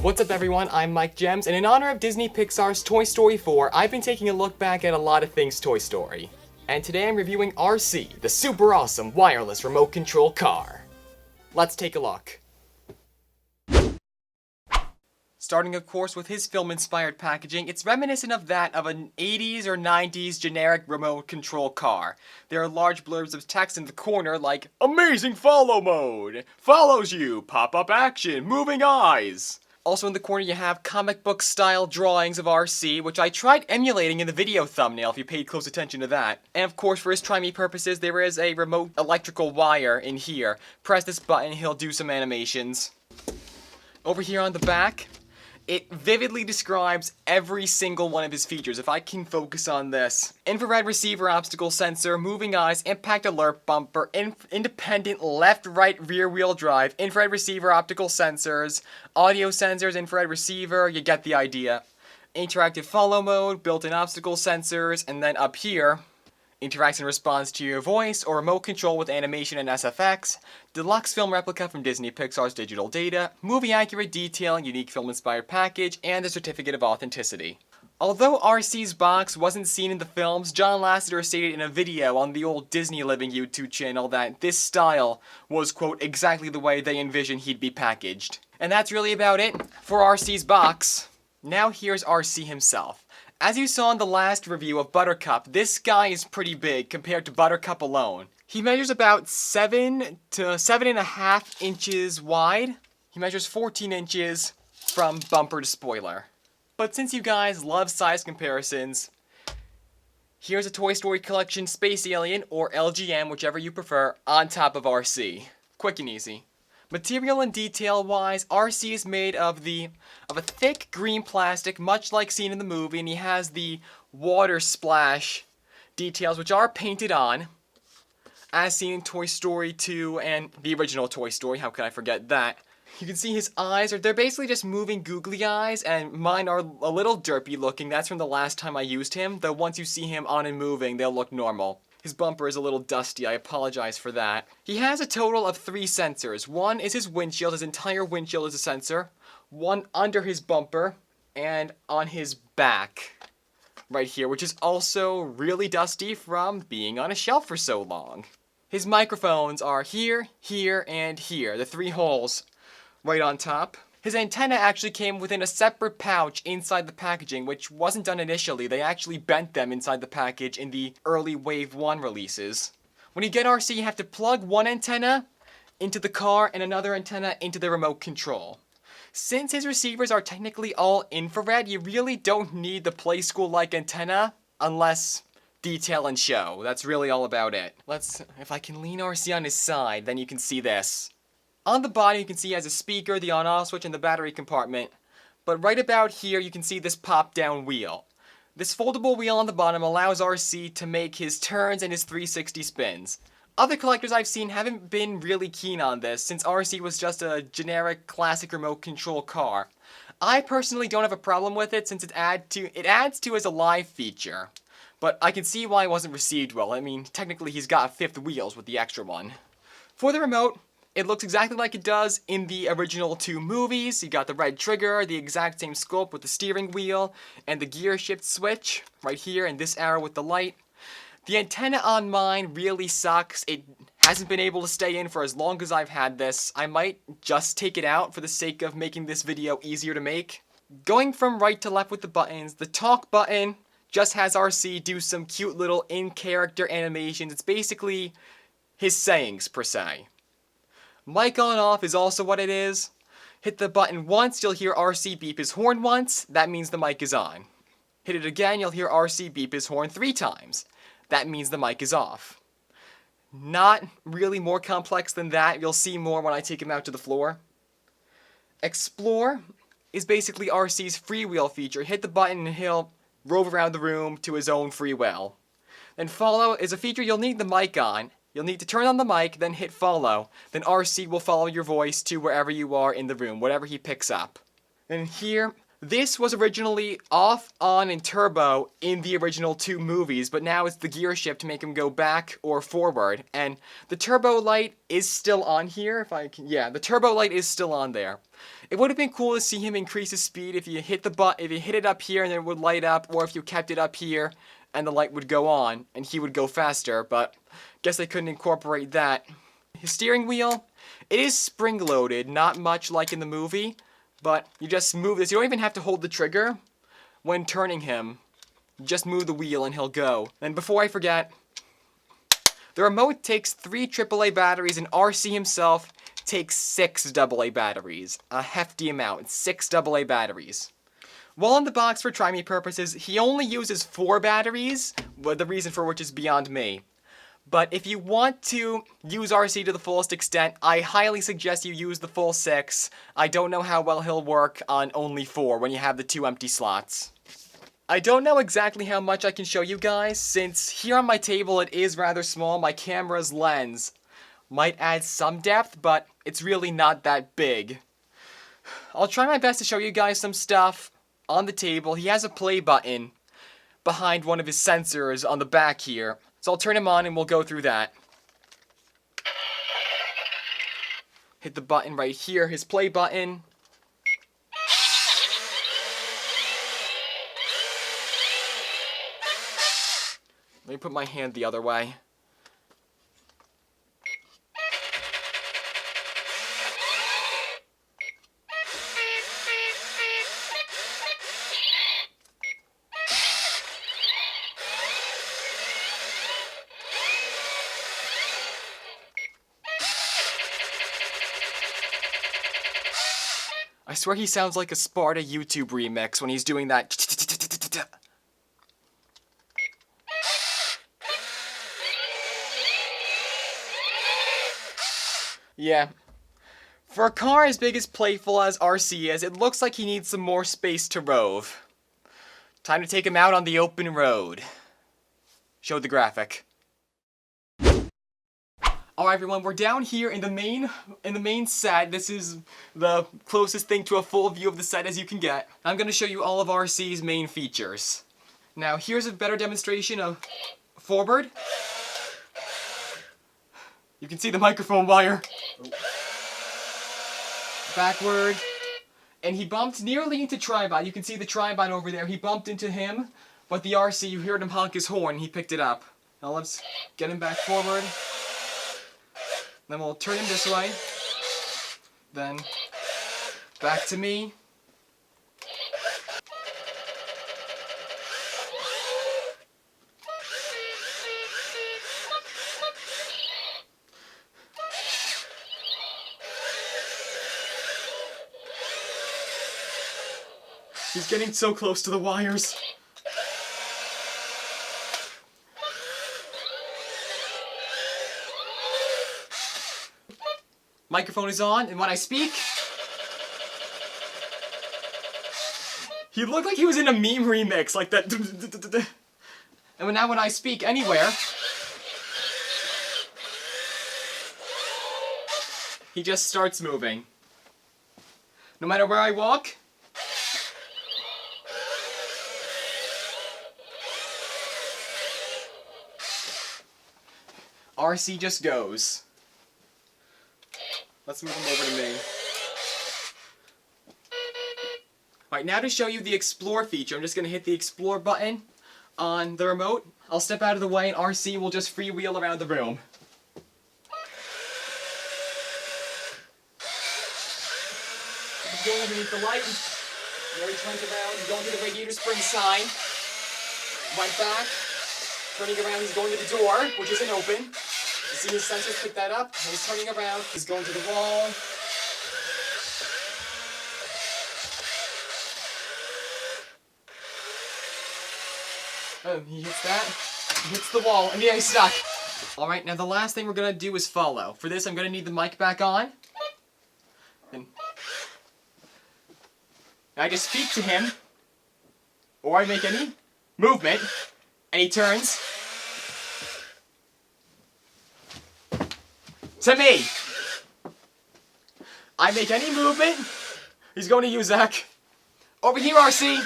What's up everyone, I'm MikeJehmsz, and in honor of Disney Pixar's Toy Story 4, I've been taking a look back at a lot of things Toy Story. And today I'm reviewing RC, the super awesome wireless remote control car. Let's take a look. Starting of course with his film-inspired packaging, it's reminiscent of that of an 80s or 90s generic remote control car. There are large blurbs of text in the corner like, "Amazing follow mode! Follows you! Pop-up action! Moving eyes!" Also in the corner you have comic book style drawings of RC, which I tried emulating in the video thumbnail if you paid close attention to that. And of course for his try me purposes there is a remote electrical wire in here. Press this button, he'll do some animations. Over here on the back, it vividly describes every single one of his features. If I can focus on this. Infrared receiver obstacle sensor, moving eyes, impact alert bumper, independent left, right, rear wheel drive, infrared receiver optical sensors, audio sensors, infrared receiver, you get the idea. Interactive follow mode, built-in obstacle sensors, and then up here, interacts in response to your voice or remote control with animation and SFX, deluxe film replica from Disney Pixar's digital data, movie accurate detailing, unique film inspired package, and a certificate of authenticity. Although RC's box wasn't seen in the films, John Lasseter stated in a video on the old Disney Living YouTube channel that this style was, quote, exactly the way they envisioned he'd be packaged. And that's really about it for RC's box. Now here's RC himself. As you saw in the last review of Buttercup, this guy is pretty big compared to Buttercup alone. He measures about 7 to 7.5 inches wide. He measures 14 inches from bumper to spoiler. But since you guys love size comparisons, here's a Toy Story Collection Space Alien, or LGM, whichever you prefer, on top of RC. Quick and easy. Material and detail-wise, RC is made of a thick green plastic, much like seen in the movie, and he has the water splash details, which are painted on, as seen in Toy Story 2 and the original Toy Story. How could I forget that? You can see his eyes, they're basically just moving googly eyes, and mine are a little derpy looking. That's from the last time I used him, though once you see him on and moving, they'll look normal. His bumper is a little dusty, I apologize for that. He has a total of 3 sensors. One is his windshield, his entire windshield is a sensor. One under his bumper, and on his back, right here, which is also really dusty from being on a shelf for so long. His microphones are here, here, and here, the 3 holes right on top. His antenna actually came within a separate pouch inside the packaging, which wasn't done initially. They actually bent them inside the package in the early Wave 1 releases. When you get RC, you have to plug one antenna into the car and another antenna into the remote control. Since his receivers are technically all infrared, you really don't need the Play School-like antenna unless detail and show. That's really all about it. If I can lean RC on his side, then you can see this. On the bottom you can see he has a speaker, the on-off switch, and the battery compartment. But right about here you can see this pop-down wheel. This foldable wheel on the bottom allows RC to make his turns and his 360 spins. Other collectors I've seen haven't been really keen on this, since RC was just a generic classic remote control car. I personally don't have a problem with it since it adds to as a live feature. But I can see why it wasn't received well. I mean, technically he's got 5th wheels with the extra one. For the remote, it looks exactly like it does in the original 2 movies. You got the red trigger, the exact same scope with the steering wheel, and the gear shift switch right here, and this arrow with the light. The antenna on mine really sucks. It hasn't been able to stay in for as long as I've had this. I might just take it out for the sake of making this video easier to make. Going from right to left with the buttons, the talk button just has RC do some cute little in-character animations. It's basically his sayings, per se. Mic on off is also what it is. Hit the button once, you'll hear RC beep his horn once. That means the mic is on. Hit it again, you'll hear RC beep his horn 3 times. That means the mic is off. Not really more complex than that. You'll see more when I take him out to the floor. Explore is basically RC's freewheel feature. Hit the button and he'll rove around the room to his own free will. Then follow is a feature you'll need the mic on. You'll need to turn on the mic, then hit follow. Then RC will follow your voice to wherever you are in the room, whatever he picks up. Then here, This was originally off, on, and turbo in the original 2 movies, but now it's the gear shift to make him go back or forward. And the turbo light is still on here, if I can, yeah, the turbo light is still on there. It would have been cool to see him increase his speed if you hit if you hit it up here and then it would light up, or if you kept it up here and the light would go on and he would go faster, but guess they couldn't incorporate that. His steering wheel, it is spring-loaded, not much like in the movie. But you just move this. You don't even have to hold the trigger when turning him. Just move the wheel and he'll go. And before I forget, the remote takes 3 AAA batteries and RC himself takes 6 AA batteries. A hefty amount. 6 AA batteries. While in the box for Try Me purposes, he only uses 4 batteries, the reason for which is beyond me. But if you want to use RC to the fullest extent, I highly suggest you use the full 6. I don't know how well he'll work on only 4 when you have the 2 empty slots. I don't know exactly how much I can show you guys, since here on my table it is rather small. My camera's lens might add some depth, but it's really not that big. I'll try my best to show you guys some stuff on the table. He has a play button behind one of his sensors on the back here. So I'll turn him on and we'll go through that. Hit the button right here, his play button. Let me put my hand the other way. I swear he sounds like a Sparta YouTube remix when he's doing that. Yeah. For a car as big as playful as RC is, it looks like he needs some more space to rove. Time to take him out on the open road. Show the graphic. Alright everyone, we're down here in the main set. This is the closest thing to a full view of the set as you can get. I'm going to show you all of RC's main features. Now here's a better demonstration of forward. You can see the microphone wire. Backward. And he bumped nearly into Tribot. You can see the Tribot over there. He bumped into him, but the RC, you heard him honk his horn. He picked it up. Now let's get him back forward. Then we'll turn him this way. Then back to me. He's getting so close to the wires. Microphone is on, and when I speak, he looked like he was in a meme remix, like that. And now when I speak anywhere, he just starts moving. No matter where I walk, RC just goes. Let's move him over to me. Alright, now to show you the Explore feature, I'm just going to hit the Explore button on the remote. I'll step out of the way and RC will just freewheel around the room. He's going underneath the light. There he turns around, he's going to the radiator spring sign. Right back. Turning around, he's going to the door, which isn't open. You see his sensors pick that up, and he's turning around, he's going to the wall. He hits that, he hits the wall, and yeah, he's stuck. Alright, now the last thing we're going to do is follow. For this, I'm going to need the mic back on. And I just speak to him, or I make any movement, and he turns to me. I make any movement, he's going to use that. Over here, RC!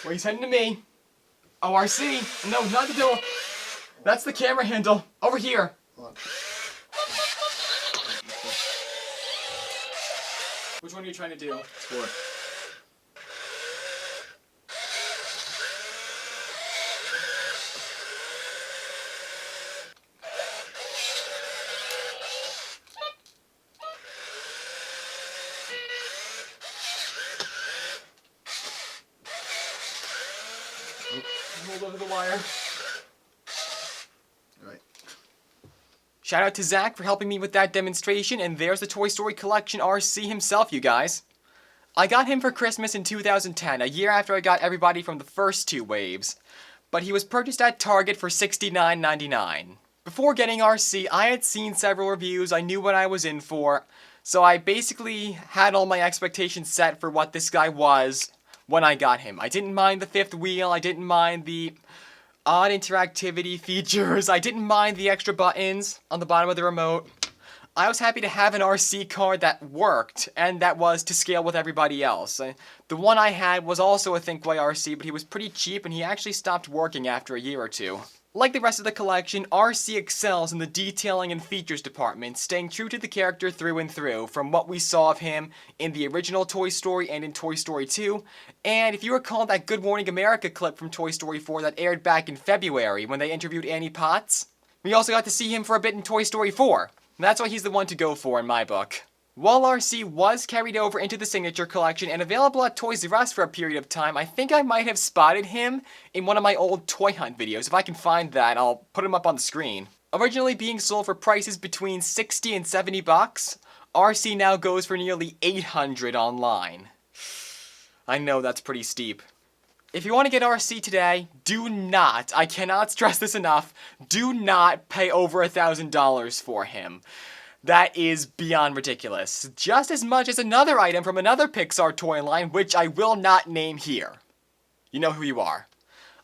Well, he's heading to me. Oh, RC! No, not the door. That's the camera handle. Over here. Hold on. Which one are you trying to do? What? Hold over the wire. Alright. Shout out to Zach for helping me with that demonstration, and there's the Toy Story Collection RC himself, you guys. I got him for Christmas in 2010, a year after I got everybody from the first two waves, but he was purchased at Target for $69.99. Before getting RC, I had seen several reviews, I knew what I was in for, so I basically had all my expectations set for what this guy was when I got him. I didn't mind the fifth wheel, I didn't mind the odd interactivity features, I didn't mind the extra buttons on the bottom of the remote. I was happy to have an RC car that worked, and that was to scale with everybody else. The one I had was also a Thinkway RC, but he was pretty cheap and he actually stopped working after a year or two. Like the rest of the collection, RC excels in the detailing and features department, staying true to the character through and through, from what we saw of him in the original Toy Story and in Toy Story 2. And if you recall that Good Morning America clip from Toy Story 4 that aired back in February when they interviewed Annie Potts, we also got to see him for a bit in Toy Story 4. And that's why he's the one to go for in my book. While RC was carried over into the Signature Collection and available at Toys R Us for a period of time, I think I might have spotted him in one of my old Toy Hunt videos. If I can find that, I'll put him up on the screen. Originally being sold for prices between $60 and $70, RC now goes for nearly $800 online. I know that's pretty steep. If you want to get RC today, do not, I cannot stress this enough, do not pay over $1,000 for him. That is beyond ridiculous. Just as much as another item from another Pixar toy line, which I will not name here. You know who you are.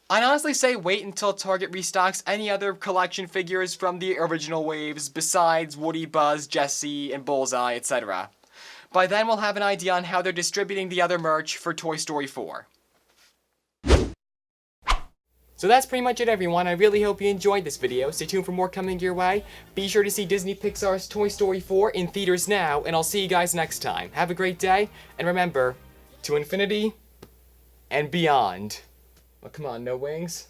I'd honestly say wait until Target restocks any other collection figures from the original waves besides Woody, Buzz, Jessie, and Bullseye, etc. By then we'll have an idea on how they're distributing the other merch for Toy Story 4. So that's pretty much it, everyone. I really hope you enjoyed this video. Stay tuned for more coming your way. Be sure to see Disney Pixar's Toy Story 4 in theaters now, and I'll see you guys next time. Have a great day, and remember, to infinity and beyond. Oh, come on, no wings?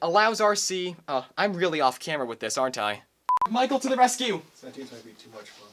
Allows RC... Oh, I'm really off camera with this, aren't I? Michael to the rescue! Sentience might be too much fun.